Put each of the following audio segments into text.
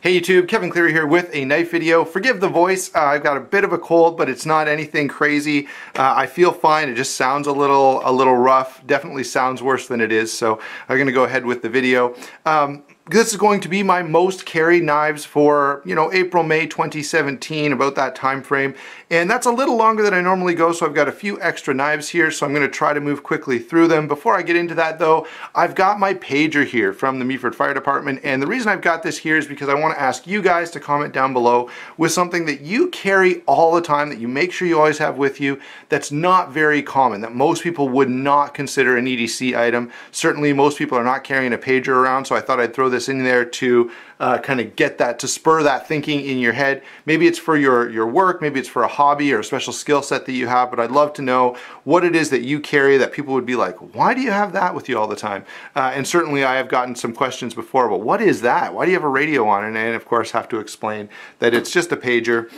Hey YouTube, Kevin Cleary here with a knife video. Forgive the voice, I've got a bit of a cold, but it's not anything crazy. I feel fine, it just sounds a little rough. Definitely sounds worse than it is, so I'm gonna go ahead with the video. This is going to be my most carried knives for, April, May 2017, about that time frame. And that's a little longer than I normally go, so I've got a few extra knives here, so I'm going to try to move quickly through them. Before I get into that though, I've got my pager here from the Meaford Fire Department, and the reason I've got this here is because I want to ask you guys to comment down below with something that you carry all the time, that you make sure you always have with you, that's not very common, that most people would not consider an EDC item. Certainly most people are not carrying a pager around, so I thought I'd throw this in there to kind of get that, to spur that thinking in your head. Maybe it's for your work, maybe it's for a hobby or a special skill set that you have, but I'd love to know what it is that you carry that people would be like, why do you have that with you all the time? And certainly I have gotten some questions before, but what is that? Why do you have a radio on? And of course have to explain that it's just a pager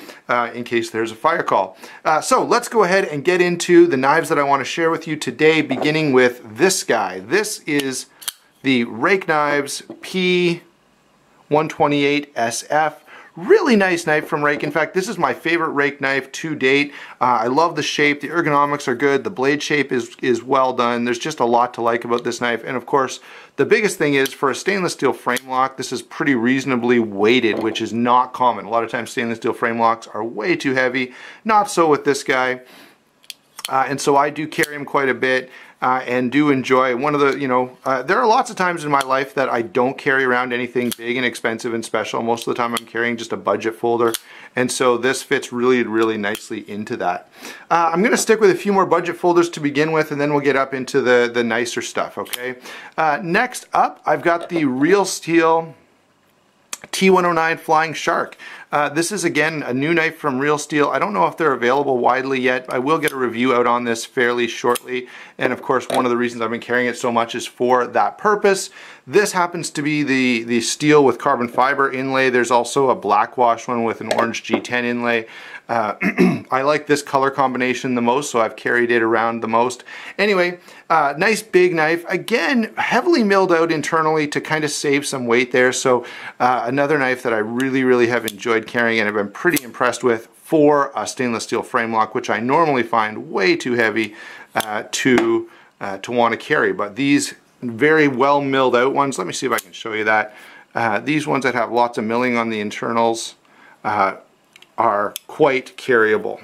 in case there's a fire call. So let's go ahead and get into the knives that I want to share with you today, beginning with this guy. This is the Rake Knives P128 SF. Really nice knife from Rake. In fact, this is my favorite Rake knife to date. I love the shape, the ergonomics are good, the blade shape is well done. There's just a lot to like about this knife. And of course, the biggest thing is for a stainless steel frame lock, this is pretty reasonably weighted, which is not common. A lot of times stainless steel frame locks are way too heavy. Not so with this guy. And so I do carry him quite a bit. And do enjoy one of the, there are lots of times in my life that I don't carry around anything big and expensive and special. Most of the time I'm carrying just a budget folder, and so this fits really, really nicely into that. I'm going to stick with a few more budget folders to begin with, and then we'll get up into the nicer stuff, okay? Next up, I've got the Real Steel T109 Flying Shark. This is again a new knife from Real Steel. I don't know if they're available widely yet. I will get a review out on this fairly shortly, and of course one of the reasons I've been carrying it so much is for that purpose. This happens to be the steel with carbon fiber inlay. There's also a black wash one with an orange G10 inlay. I like this color combination the most, so I've carried it around the most. Anyway, nice big knife. Again, heavily milled out internally to kind of save some weight there. So another knife that I really, really have enjoyed carrying and I've been pretty impressed with for a stainless steel frame lock, which I normally find way too heavy to want to carry. But these very well milled out ones, let me see if I can show you that. These ones that have lots of milling on the internals are quite carryable.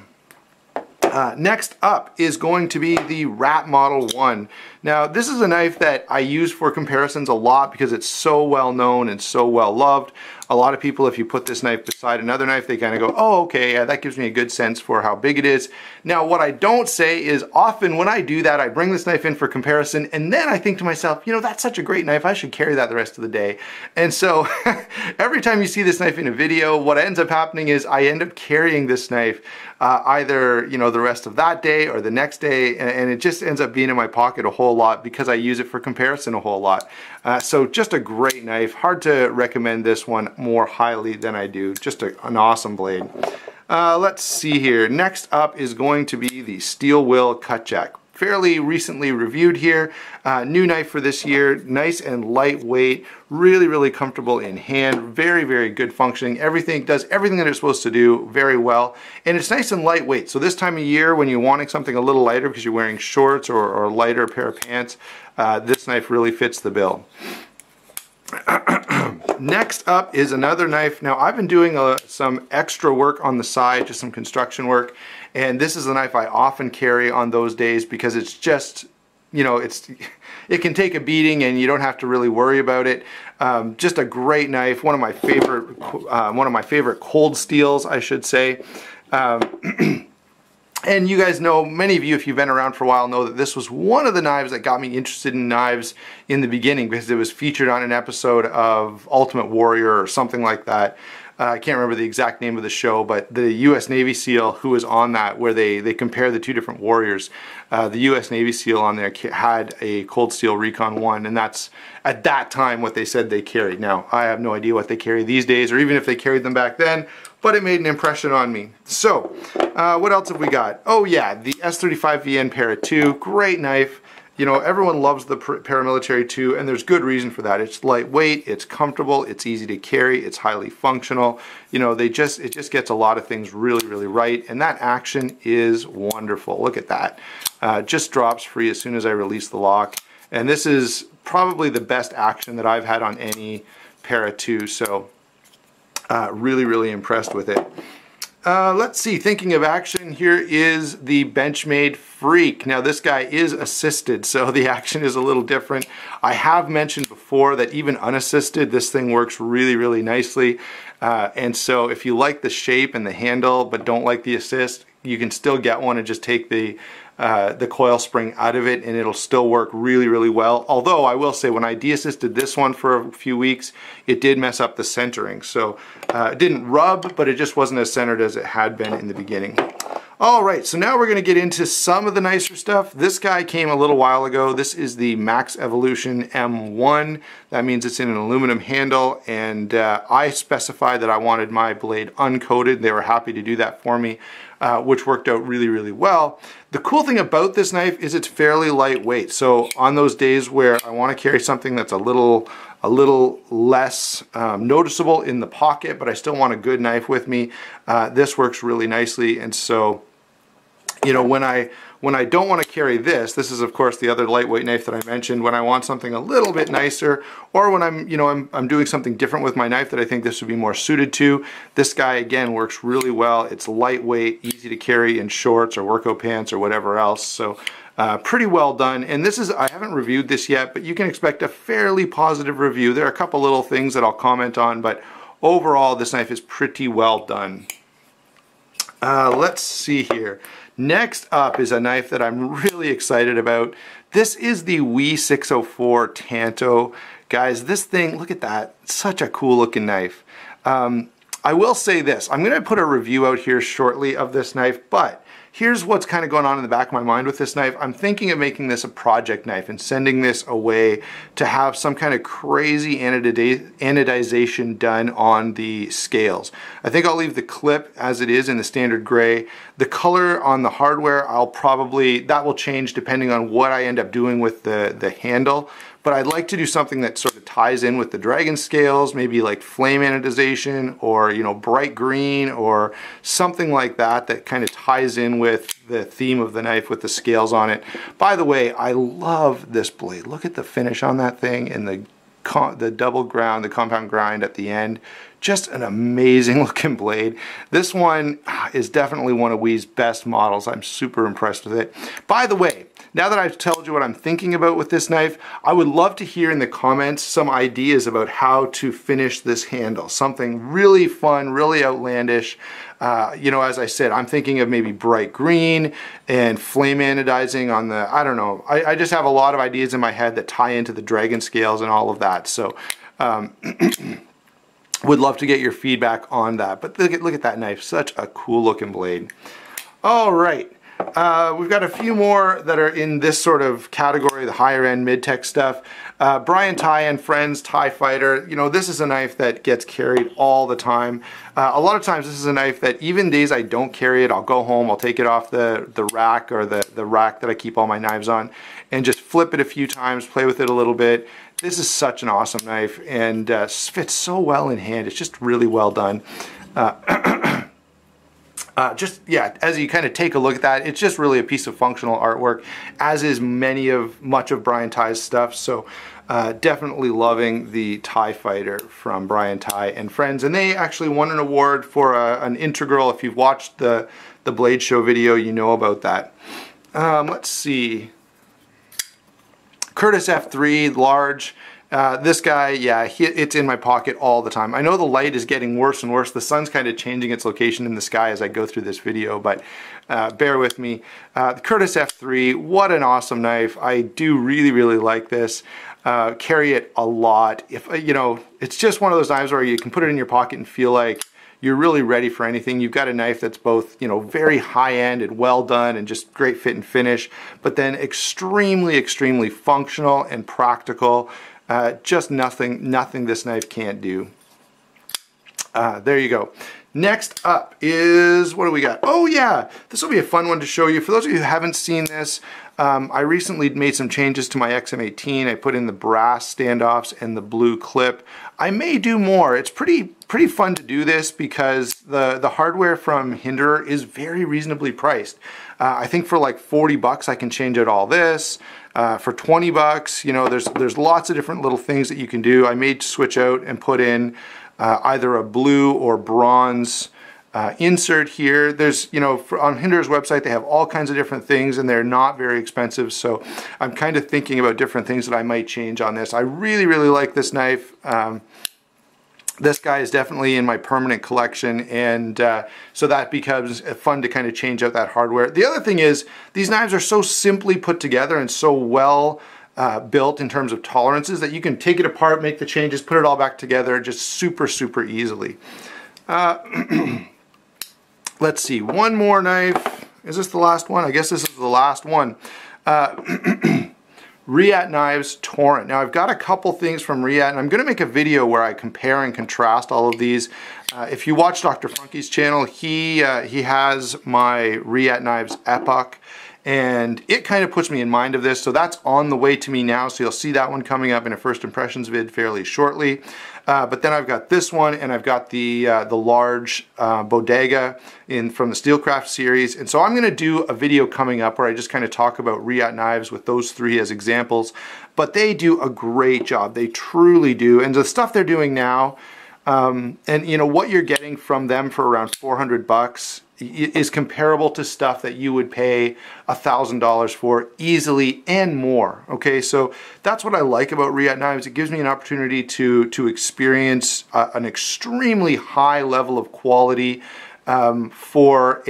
Next up is going to be the Rat Model 1. Now this is a knife that I use for comparisons a lot because it's so well known and so well loved. A lot of people, if you put this knife beside another knife, they kind of go, oh okay, yeah, that gives me a good sense for how big it is. Now what I don't say is often when I do that, I bring this knife in for comparison and then I think to myself, that's such a great knife, I should carry that the rest of the day. And so every time you see this knife in a video, what ends up happening is I end up carrying this knife either the rest of that day or the next day, and it just ends up being in my pocket a whole lot because I use it for comparison a whole lot. So just a great knife. Hard to recommend this one more highly than I do. Just an awesome blade. Let's see here. Next up is going to be the Steel Will Cut Jack. Fairly recently reviewed here. New knife for this year. Nice and lightweight. Really, really comfortable in hand. Very, very good functioning. Does everything that it's supposed to do very well. And it's nice and lightweight. So this time of year when you're wanting something a little lighter because you're wearing shorts or a lighter pair of pants, this knife really fits the bill. Next up is another knife. Now I've been doing some extra work on the side, just some construction work, and this is a knife I often carry on those days because it's just, it can take a beating and you don't have to really worry about it. Just a great knife, one of my favorite cold steels, I should say. And you guys know, many of you, if you've been around for a while, know that this was one of the knives that got me interested in knives in the beginning because it was featured on an episode of Ultimate Warrior or something like that. I can't remember the exact name of the show, but the U.S. Navy SEAL who was on that, where they compare the two different warriors, the U.S. Navy SEAL on there had a Cold Steel Recon 1, and that's at that time what they said they carried. Now, I have no idea what they carry these days, or even if they carried them back then, but it made an impression on me. So, what else have we got? Oh yeah, the S35VN Para 2, great knife. you know, everyone loves the paramilitary too, and there's good reason for that. It's lightweight, it's comfortable, it's easy to carry, it's highly functional. You know, it just gets a lot of things really, really right, and that action is wonderful. Look at that. Just drops free as soon as I release the lock, and this is probably the best action that I've had on any Para 2, so really, really impressed with it. Let's see, thinking of action, here is the Benchmade Freak. Now this guy is assisted, so the action is a little different. I have mentioned before that even unassisted, this thing works really, really nicely. And so if you like the shape and the handle, but don't like the assist, you can still get one and just take the coil spring out of it, and it'll still work really, really well. Although I will say, when I de-assisted this one for a few weeks, it did mess up the centering. So it didn't rub, but it just wasn't as centered as it had been in the beginning. All right, so now we're going to get into some of the nicer stuff. This guy came a little while ago. This is the Max Evolution M1. That means it's in an aluminum handle, and I specified that I wanted my blade uncoated. They were happy to do that for me, which worked out really, really well. The cool thing about this knife is it's fairly lightweight. So on those days where I want to carry something that's a little less noticeable in the pocket, but I still want a good knife with me, this works really nicely. And so, you know, when I don't want to carry this, this is of course the other lightweight knife that I mentioned, when I want something a little bit nicer, or when I'm doing something different with my knife that I think this would be more suited to, this guy again works really well. It's lightweight, easy to carry in shorts or workout pants or whatever else. So pretty well done. And this is, I haven't reviewed this yet, but you can expect a fairly positive review. There are a couple little things that I'll comment on, but overall this knife is pretty well done. Let's see here. Next up is a knife that I'm really excited about. This is the W604 Tanto. Guys, this thing, look at that. Such a cool looking knife. I will say this. I'm going to put a review out here shortly of this knife, but here's what's kind of going on in the back of my mind with this knife. I'm thinking of making this a project knife and sending this away to have some kind of crazy anodization done on the scales. I think I'll leave the clip as it is in the standard gray. The color on the hardware, that will change depending on what I end up doing with the handle. But I'd like to do something that sort of ties in with the dragon scales, maybe like flame anodization, or bright green, or something like that that kind of ties in with the theme of the knife with the scales on it. By the way, I love this blade. Look at the finish on that thing and the double ground, the compound grind at the end. Just an amazing looking blade. This one is definitely one of Wii's best models. I'm super impressed with it. By the way, now that I've told you what I'm thinking about with this knife, I would love to hear in the comments some ideas about how to finish this handle. Something really fun, really outlandish. As I said, I'm thinking of maybe bright green and flame anodizing on the, I don't know. I just have a lot of ideas in my head that tie into the dragon scales and all of that. So, would love to get your feedback on that. But look at that knife. Such a cool looking blade. All right. We've got a few more that are in this sort of category, the higher end mid-tech stuff. Brian Ty and Friends TIE Fighter. This is a knife that gets carried all the time. A lot of times this is a knife that even days I don't carry it, I'll go home, I'll take it off the rack, or the rack that I keep all my knives on, and just flip it a few times, play with it a little bit. This is such an awesome knife, and fits so well in hand. It's just really well done. As you kind of take a look at that, it's just really a piece of functional artwork, as is much of Brian Ty's stuff. So definitely loving the TIE Fighter from Brian Ty and Friends. And they actually won an award for an integral. If you've watched the Blade Show video, you know about that. Let's see. Curtis F3, large. This guy, yeah, it's in my pocket all the time. I know the light is getting worse and worse. The sun's kind of changing its location in the sky as I go through this video, but bear with me. The Curtis F3, what an awesome knife. I do really, really like this. Carry it a lot. It's just one of those knives where you can put it in your pocket and feel like you're really ready for anything. You've got a knife that's both, very high-end and well done and just great fit and finish, but then extremely, extremely functional and practical. Just nothing this knife can't do. There you go. Next up is, what do we got? Oh yeah, this will be a fun one to show you. For those of you who haven't seen this, I recently made some changes to my XM18. I put in the brass standoffs and the blue clip. I may do more. It's pretty fun to do this because the hardware from Hinderer is very reasonably priced. I think for like 40 bucks I can change out all this. For 20 bucks, you know, there's lots of different little things that you can do. I may switch out and put in either a blue or bronze insert here. There's, you know, on Hinderer's website they have all kinds of different things and they're not very expensive, so I'm kind of thinking about different things that I might change on this. I really like this knife. This guy is definitely in my permanent collection, and so that becomes fun to kind of change out that hardware. The other thing is these knives are so simply put together and so well built in terms of tolerances that you can take it apart, make the changes, put it all back together just super easily. Let's see, one more knife. Is this the last one? I guess this is the last one. Riyat Knives Torrent. Now I've got a couple things from Riyat, and I'm going to make a video where I compare and contrast all of these. If you watch Dr. Funky's channel, he has my Riyat Knives Epoch, and it kind of puts me in mind of this, so that's on the way to me now, so you'll see that one coming up in a first impressions vid fairly shortly. But then I've got this one, and I've got the large Bodega from the Steelcraft series, and so I'm going to do a video coming up where I just kind of talk about Riyat knives with those three as examples. But they do a great job, they truly do, and the stuff they're doing now, and you know what you're getting from them for around 400 bucks is comparable to stuff that you would pay $1,000 for easily and more. Okay, so that's what I like about Riyat knives. It gives me an opportunity to experience an extremely high level of quality for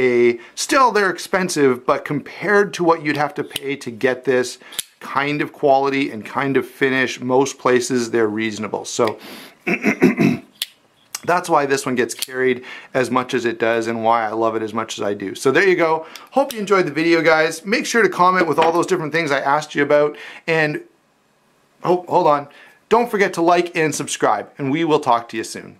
still they're expensive, but compared to what you'd have to pay to get this kind of quality and kind of finish, most places they're reasonable. So that's why this one gets carried as much as it does and why I love it as much as I do. So there you go. Hope you enjoyed the video, guys. Make sure to comment with all those different things I asked you about. And hold on. Don't forget to like and subscribe, and we will talk to you soon.